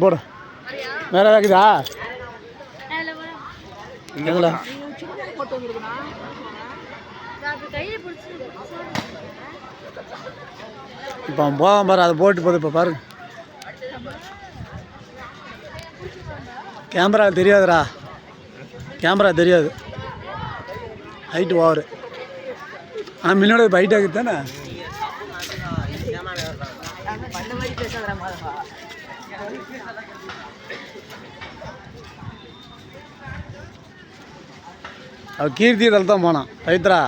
போடு. வேற இருக்குதா? எதுல? இப்போ அவன் போவான் பாரு, அதை போட்டு போகுது. இப்போ பாரு, கேமரா தெரியாதுடா, கேமரா தெரியாது, ஹைட்டு ஓவரு. ஆனால் மின்னோட இப்போ ஹைட் ஆகுது தானே. அவள் கீர்த்தி இதில் தான் போனான். பவித்ரா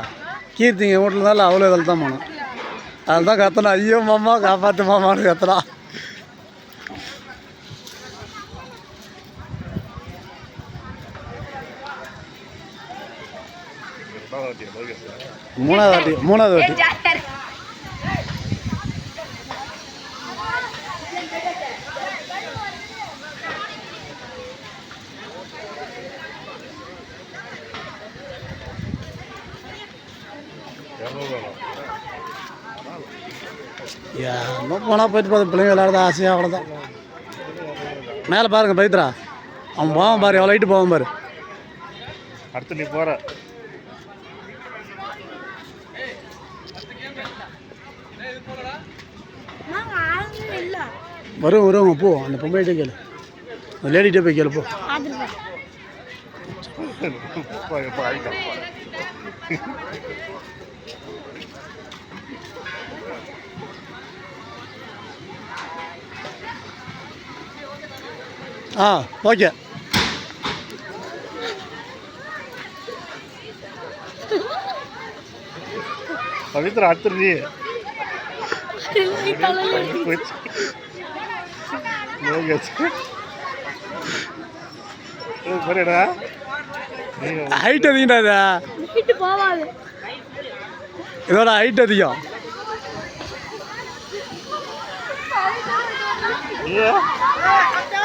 கீர்த்தி எங்கள் வீட்டில் இருந்தாலும் அவ்வளோ இதில் தான் போனான். அதில் தான் கத்தனா, ஐயோ மாமா காப்பாற்று மாமான்னு கத்துறா. மூணாவது வாட்டி போனால் போயிட்டு பார்த்து பிள்ளைங்க விளையாடுறதா ஆசையாக, அவ்வளோதான். மேலே பாருங்க பவித்ரா, அவன் போவான் பாரு, எவ்வளோ ஹைட்டு போவான் பாரு. அடுத்து நீ போகிற வருவாங்க. போ, அந்த பொம்மையிட்டே கேளு, அந்த லேடிகிட்டே போய் கேளு. போ. ஓகே. பவித்ரா அடுத்துருந்தி ஹைட் அதிகம்டா, இதோட ஹைட் அதிகம். Yeah.